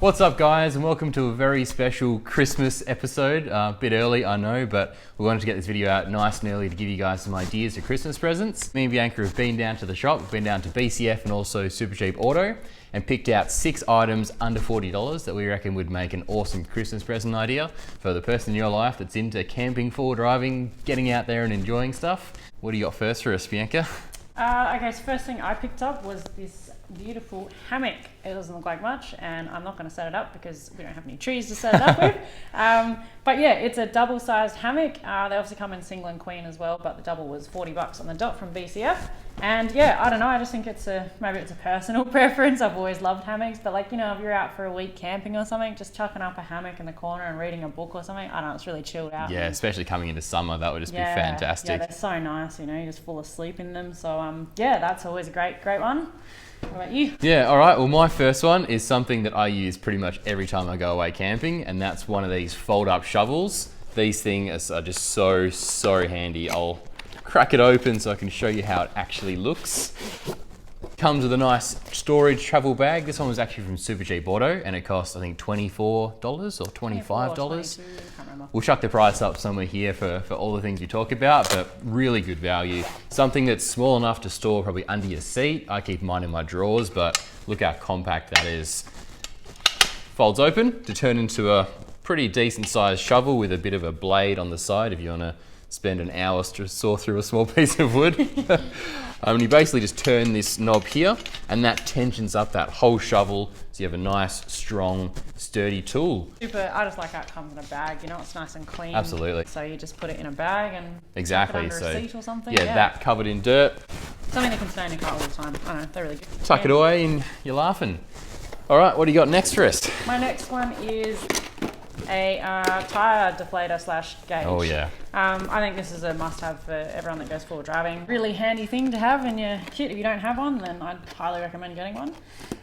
What's up guys, and welcome to a very special Christmas episode. A bit early, I know, but we wanted to get this video out nice and early to give you guys some ideas for Christmas presents. Me and Bianca have been down to the shop, we've been down to BCF and also Super Cheap Auto, and picked out 6 items under $40 that we reckon would make an awesome Christmas present idea for the person in your life that's into camping, forward driving, getting out there and enjoying stuff. What do you got first for us, Bianca? Okay, so first thing I picked up was this beautiful hammock. It doesn't look like much, and I'm not going to set it up because we don't have any trees to set it up with. But yeah, it's a double-sized hammock. They obviously come in single and queen as well, but the double was $40 on the dot from BCF. And yeah, I don't know, I just think maybe it's a personal preference. I've always loved hammocks, but like, you know, if you're out for a week camping or something, just chucking up a hammock in the corner and reading a book or something, I don't know, it's really chilled out. Yeah, especially coming into summer, that would just be fantastic. Yeah, they're so nice, you know, you just fall asleep in them. So yeah, that's always a great one. What about you? Yeah, all right. Well, my first one is something that I use pretty much every time I go away camping, and that's one of these fold-up shovels. These things are just so handy. I'll crack it open so I can show you how it actually looks. Comes with a nice storage travel bag. This one was actually from Super Cheap Auto, and it cost I think $24 or $25. We'll chuck the price up somewhere here for all the things we talk about, but really good value. Something that's small enough to store probably under your seat. I keep mine in my drawers, but look how compact that is. Folds open to turn into a pretty decent sized shovel with a bit of a blade on the side if you want to spend an hour to saw through a small piece of wood. You basically just turn this knob here and that tensions up that whole shovel so you have a nice, strong, sturdy tool. Super, I just like how it comes in a bag, you know, it's nice and clean. Absolutely. So you just put it in a bag and exactly. Put it under a seat or something. Yeah, that covered in dirt. Something that can stay in your car all the time. I don't know, they're really good. Tuck it away and you're laughing. All right, what do you got next for us? My next one is a tire deflator / gauge. Oh yeah. I think this is a must-have for everyone that goes forward driving. Really handy thing to have in your kit. If you don't have one, then I'd highly recommend getting one.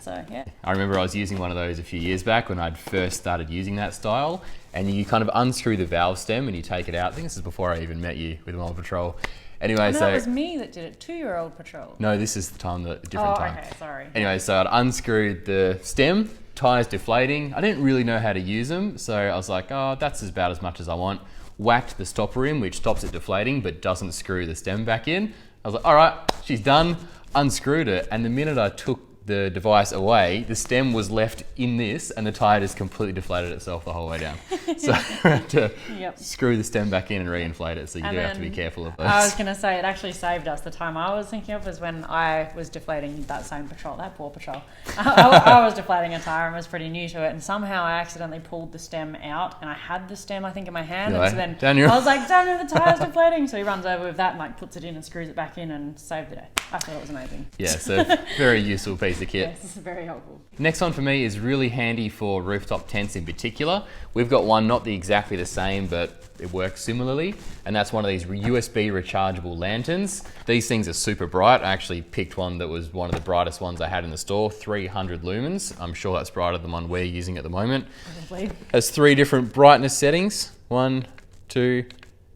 So yeah. I remember I was using one of those a few years back when I'd first started using that style, and you kind of unscrew the valve stem and you take it out. I think this is before I even met you with Mobile Patrol. Anyway, so it was me that did it, 2-year-old Patrol. No, this is the different time. Okay, sorry. Anyway, so I'd unscrewed the stem, tires deflating. I didn't really know how to use them, so I was like, oh, that's about as much as I want. Whacked the stopper in, which stops it deflating, but doesn't screw the stem back in. I was like, all right, she's done. Unscrewed it, and the minute I took the device away, the stem was left in this, and the tire just completely deflated itself the whole way down. So I had to screw the stem back in and reinflate it, so you do have to be careful of those. I was going to say, it actually saved us. The time I was thinking of was when I was deflating that same Patrol, that poor Patrol. I was deflating a tire and was pretty new to it, and somehow I accidentally pulled the stem out, and I had the stem, I think, in my hand, and so then I was like, Daniel, the tire's deflating. So he runs over with that and like puts it in and screws it back in and saved the day. I thought it was amazing. Yeah, so very useful piece of kit. Yes, this is very helpful. Next one for me is really handy for rooftop tents in particular. We've got one not exactly the same, but it works similarly, and that's one of these USB rechargeable lanterns. These things are super bright. I actually picked one that was one of the brightest ones I had in the store, 300 lumens. I'm sure that's brighter than one we're using at the moment. Probably. Has 3 different brightness settings, 1, 2,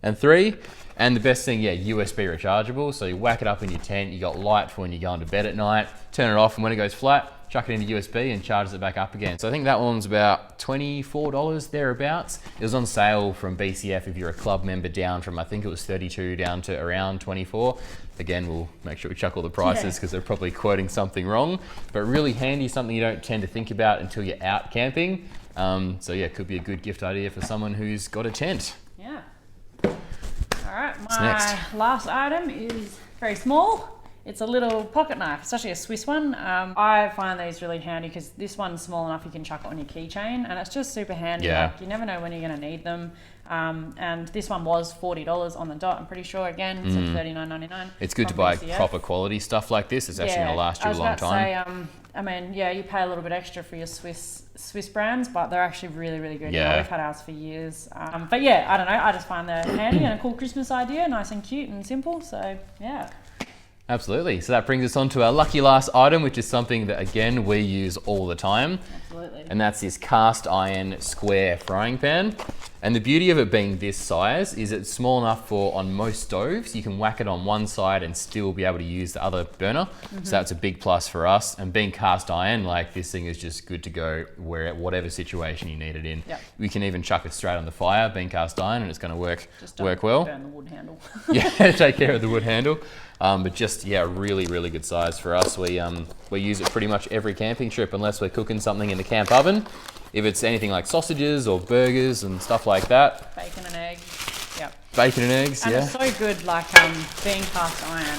and 3. And the best thing, USB rechargeable. So you whack it up in your tent, you got light for when you're going to bed at night, turn it off, and when it goes flat, chuck it into USB and charges it back up again. So I think that one's about $24 thereabouts. It was on sale from BCF if you're a club member down from, I think it was 32 down to around 24. Again, we'll make sure we chuck all the prices because they're probably quoting something wrong, but really handy, something you don't tend to think about until you're out camping. So yeah, it could be a good gift idea for someone who's got a tent. Yeah. All right, my last item is very small. It's a little pocket knife. It's actually a Swiss one. I find these really handy because this one's small enough you can chuck it on your keychain, and it's just super handy. Yeah. Like, you never know when you're going to need them. And this one was $40 on the dot, I'm pretty sure. Again, it's at $39.99. It's good to buy proper quality stuff like this. It's actually going to last you a long time. I mean, yeah, you pay a little bit extra for your Swiss brands, but they're actually really good. Yeah. We've had ours for years. But yeah, I don't know. I just find they're handy and a cool Christmas idea, nice and cute and simple. So yeah. Absolutely. So that brings us on to our lucky last item, which is something that, again, we use all the time. Absolutely. And that's this cast iron square frying pan. And the beauty of it being this size is it's small enough for, on most stoves, you can whack it on one side and still be able to use the other burner. So that's a big plus for us. And being cast iron, like this thing is just good to go whatever situation you need it in. Yep. We can even chuck it straight on the fire, being cast iron, and it's going to work Don't well. burn the wood handle. Yeah, take care of the wood handle. But just, yeah, really good size for us. We use it pretty much every camping trip unless we're cooking something in the camp oven. If it's anything like sausages or burgers and stuff like that. Bacon and eggs. Yep. Bacon and eggs, And yeah. it's so good, like being cast iron.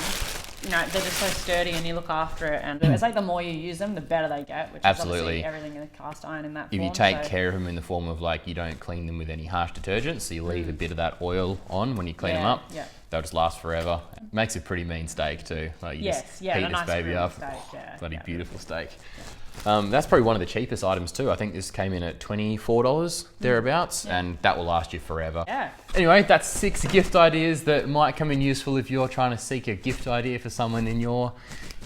You know, they're just so sturdy and you look after it, and it's like the more you use them, the better they get, which Absolutely. is obviously everything in the cast iron in that If form. you take care of them in the form of like, you don't clean them with any harsh detergents, so you leave a bit of that oil on when you clean them up, they'll just last forever. It makes a pretty mean steak too. Like you just heat a this nice baby up. steak, Bloody beautiful steak. That's probably one of the cheapest items too. I think this came in at $24 thereabouts, and that will last you forever. Yeah. Anyway, that's 6 gift ideas that might come in useful if you're trying to seek a gift idea for someone in your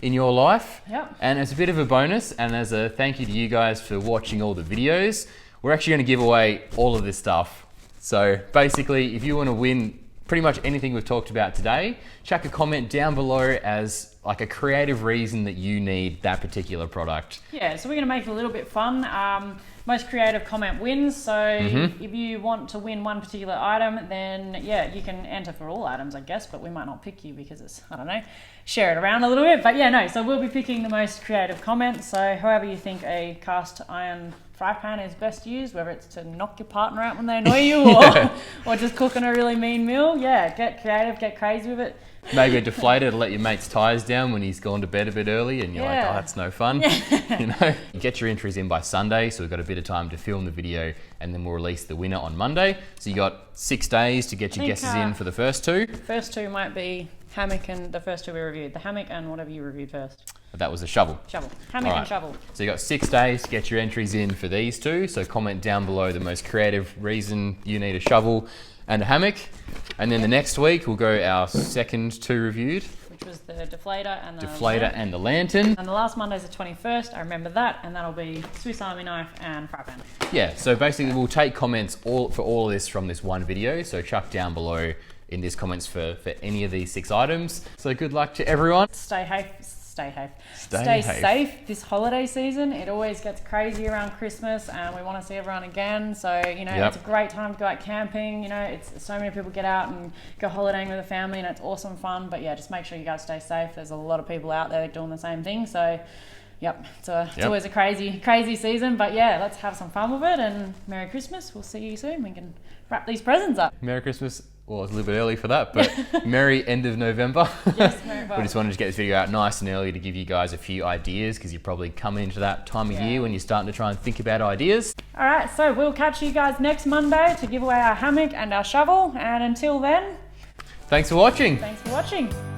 life. Yep. And as a bit of a bonus, and as a thank you to you guys for watching all the videos, we're actually going to give away all of this stuff. So basically, if you want to win pretty much anything we've talked about today, chuck a comment down below as like a creative reason that you need that particular product. Yeah, so we're going to make it a little bit fun. Most creative comment wins. So if you want to win one particular item, then yeah, you can enter for all items, I guess, but we might not pick you because it's, I don't know, share it around a little bit. But yeah, no, so we'll be picking the most creative comment. So however you think a cast iron fry pan is best used, whether it's to knock your partner out when they annoy you or just cooking a really mean meal, yeah, get creative, get crazy with it. Maybe a deflator to let your mate's tyres down when he's gone to bed a bit early and you're like, oh, that's no fun. You know, get your entries in by Sunday, so we've got a bit of time to film the video and then we'll release the winner on Monday. So you got 6 days to get your guesses in for the first 2. First 2 might be hammock and the first 2 we reviewed. The hammock and whatever you reviewed first. That was the shovel. Hammock and shovel. So you got 6 days to get your entries in for these 2. So comment down below the most creative reason you need a shovel and a hammock. And then the next week we'll go our second 2 reviewed. Which was the deflator and the lantern. And the last Monday's the 21st, I remember that, and that'll be Swiss Army knife and fry pan. Yeah, so basically we'll take comments for all of this from this one video. So chuck down below in these comments for any of these 6 items. So good luck to everyone. Stay safe this holiday season. It always gets crazy around Christmas and we want to see everyone again. So, you know, it's a great time to go out camping. You know, it's so many people get out and go holidaying with the family and it's awesome fun. But yeah, just make sure you guys stay safe. There's a lot of people out there doing the same thing. So, it's always a crazy season. But yeah, let's have some fun with it and Merry Christmas. We'll see you soon. We can wrap these presents up. Merry Christmas. Well, it's a little bit early for that, but merry end of November. Yes, merry We just wanted to get this video out nice and early to give you guys a few ideas because you're probably coming into that time of year when you're starting to try and think about ideas. All right, so we'll catch you guys next Monday to give away our hammock and our shovel. And until then, thanks for watching. Thanks for watching.